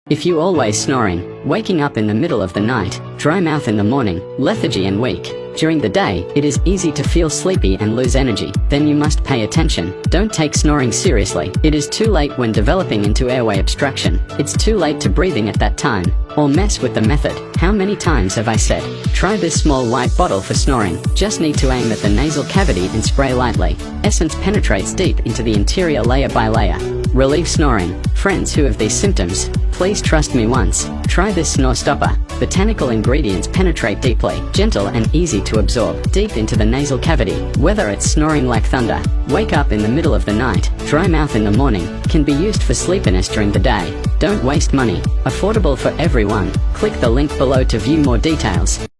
If you always snoring, waking up in the middle of the night, dry mouth in the morning, lethargy and weak during the day, it is easy to feel sleepy and lose energy, then you must pay attention. Don't take snoring seriously. It is too late when developing into airway obstruction. It's too late to breathing at that time. Or mess with the method. How many times have I said, try this small white bottle for snoring. Just need to aim at the nasal cavity and spray lightly. Essence penetrates deep into the interior layer by layer. Relieve snoring. Friends who have these symptoms, please trust me once. Try this snore stopper. Botanical ingredients penetrate deeply, gentle and easy to absorb, deep into the nasal cavity. Whether it's snoring like thunder, wake up in the middle of the night, dry mouth in the morning, can be used for sleepiness during the day. Don't waste money. Affordable for everyone. Click the link below to view more details.